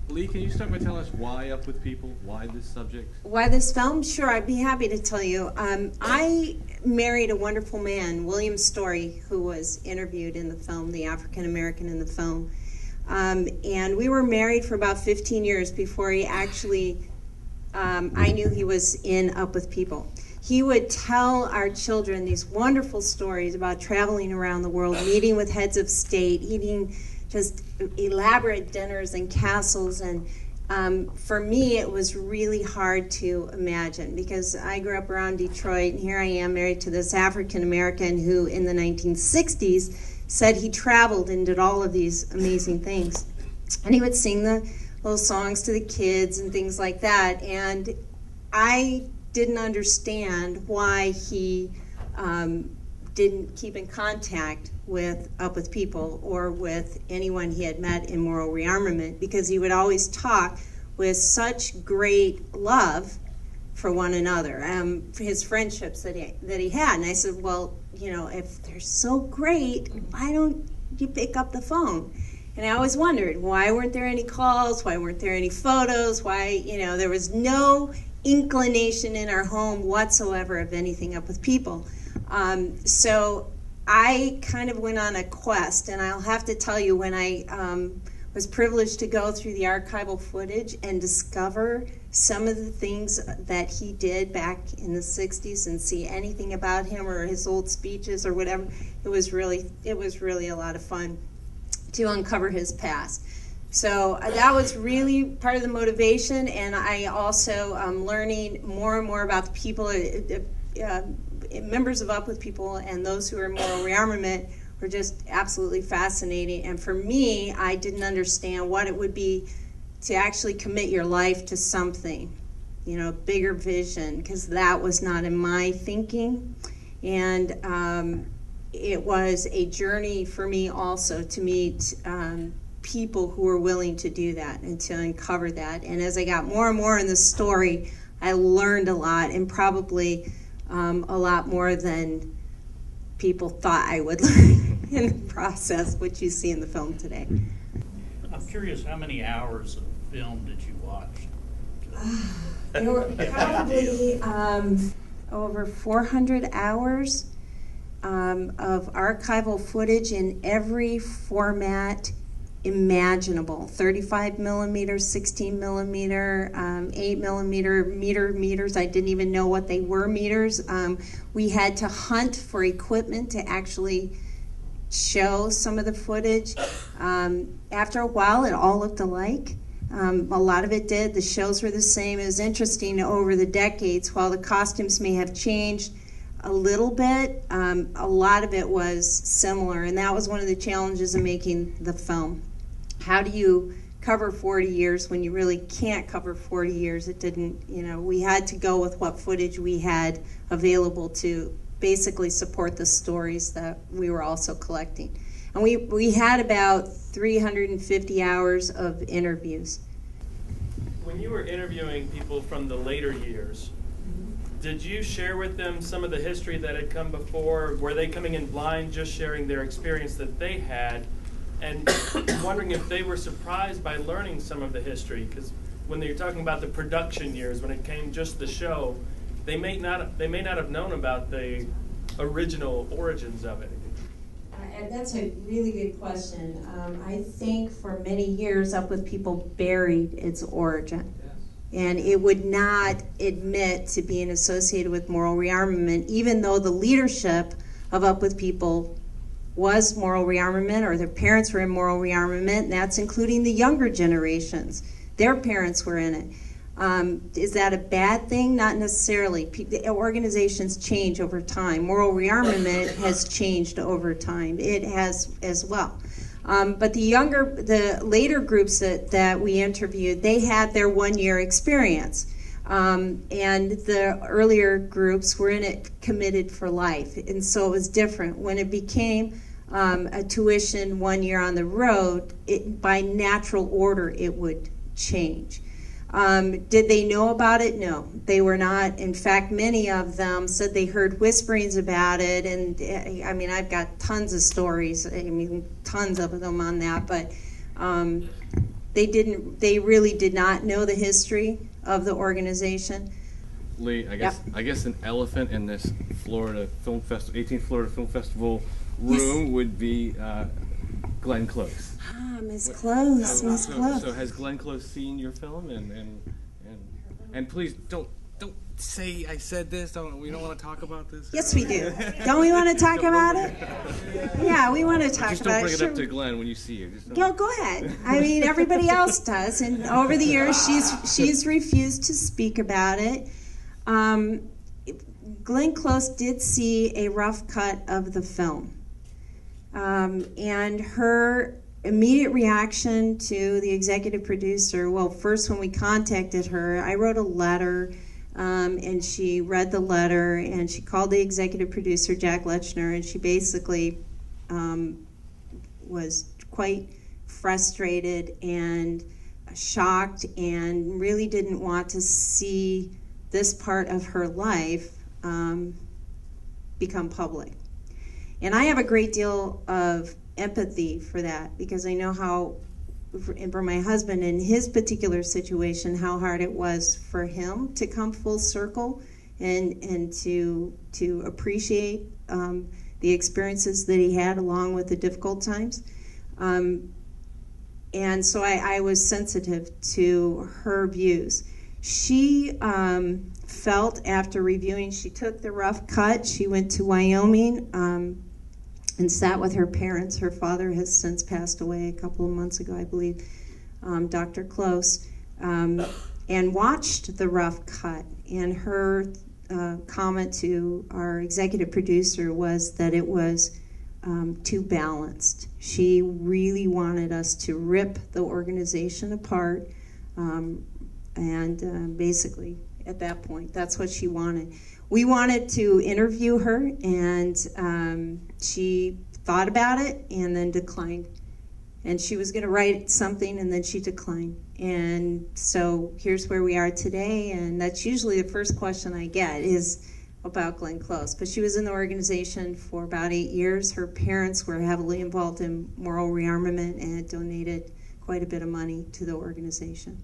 Lee, can you start by telling us why Up With People? Why this subject? Why this film? Sure, I'd be happy to tell you. I married a wonderful man, William Storey, who was interviewed in the film, the African American in the film. And we were married for about 15 years before he actually, I knew he was in Up With People. He would tell our children these wonderful stories about traveling around the world, meeting with heads of state, eating just elaborate dinners and castles. And for me, it was really hard to imagine because I grew up around Detroit, and here I am married to this African American who in the 1960s said he traveled and did all of these amazing things. And he would sing the little songs to the kids and things like that. And I didn't understand why he didn't keep in contact with Up With People or with anyone he had met in Moral Rearmament, because he would always talk with such great love for one another, his friendships that he had. And I said, well, you know, if they're so great, why don't you pick up the phone? And I always wondered, why weren't there any calls? Why weren't there any photos? Why, you know, there was no inclination in our home whatsoever of anything Up With People. So I kind of went on a quest, and I'll have to tell you, when I was privileged to go through the archival footage and discover some of the things that he did back in the 60s and see anything about him or his old speeches or whatever, it was really a lot of fun to uncover his past. So that was really part of the motivation, and I also learning more and more about the people, members of Up With People and those who are in Moral Rearmament were just absolutely fascinating. And for me, I didn't understand what it would be to actually commit your life to something, you know, bigger vision, because that was not in my thinking. And it was a journey for me also to meet people who were willing to do that and to uncover that. And as I got more and more in the story, I learned a lot, and probably a lot more than people thought I would learn in the process, which you see in the film today. I'm curious, how many hours of film did you watch? There were probably over 400 hours of archival footage in every format imaginable: 35 millimeter, 16 millimeter, 8 millimeter, meters. I didn't even know what they were, meters. We had to hunt for equipment to actually show some of the footage. After a while, it all looked alike. A lot of it did. The shows were the same. It was interesting over the decades, while the costumes may have changed a little bit, a lot of it was similar, and that was one of the challenges of making the film. How do you cover 40 years when you really can't cover 40 years? It didn't, you know, we had to go with what footage we had available to basically support the stories that we were also collecting. And we had about 350 hours of interviews. When you were interviewing people from the later years, did you share with them some of the history that had come before? Were they coming in blind, just sharing their experience that they had? And wondering if they were surprised by learning some of the history, because when you're talking about the production years, when it came just the show, they may not have known about the original origins of it. And that's a really good question. I think for many years, Up With People buried its origin. And it would not admit to being associated with Moral Rearmament, even though the leadership of Up With People was Moral Rearmament, or their parents were in Moral Rearmament, and that's including the younger generations. Their parents were in it. Is that a bad thing? Not necessarily. Organizations change over time. Moral Rearmament has changed over time. It has as well. But the later groups that we interviewed, they had their 1 year experience. And the earlier groups were in it committed for life. And so it was different. When it became a tuition 1 year on the road, by natural order, it would change. Did they know about it? No, they were not. In fact, many of them said they heard whisperings about it, and I mean, I've got tons of stories, I mean, tons of them on that, but they really did not know the history of the organization. Lee, I guess an elephant in this Florida Film Festival, 18th Florida Film Festival room would be Glenn Close. Ah, Miss Close, Miss Close. So has Glenn Close seen your film? And please don't say I said this. We don't want to talk about this. Yes, we do. Don't we want to talk about it? Yeah, we want to talk Just about don't it. bring it up to Glenn when you see her. Go ahead. I mean, everybody else does, and over the years, she's refused to speak about it. Glenn Close did see a rough cut of the film, and her immediate reaction to the executive producer, well, first when we contacted her, I wrote a letter, and she read the letter, and she called the executive producer, Jack Lechner, and she basically was quite frustrated and shocked and really didn't want to see this part of her life become public. And I have a great deal of empathy for that, because I know how, for my husband in his particular situation, how hard it was for him to come full circle and to appreciate the experiences that he had along with the difficult times. And so I was sensitive to her views. She felt, after reviewing, she took the rough cut, she went to Wyoming and sat with her parents. Her father has since passed away a couple of months ago, I believe, Dr. Close, and watched the rough cut. And her comment to our executive producer was that it was too balanced. She really wanted us to rip the organization apart, and basically, at that point, that's what she wanted. We wanted to interview her, and she thought about it and then declined. And she was going to write something, and then she declined. And so here's where we are today, and that's usually the first question I get is about Glenn Close. But she was in the organization for about 8 years. Her parents were heavily involved in moral rearmament and had donated quite a bit of money to the organization.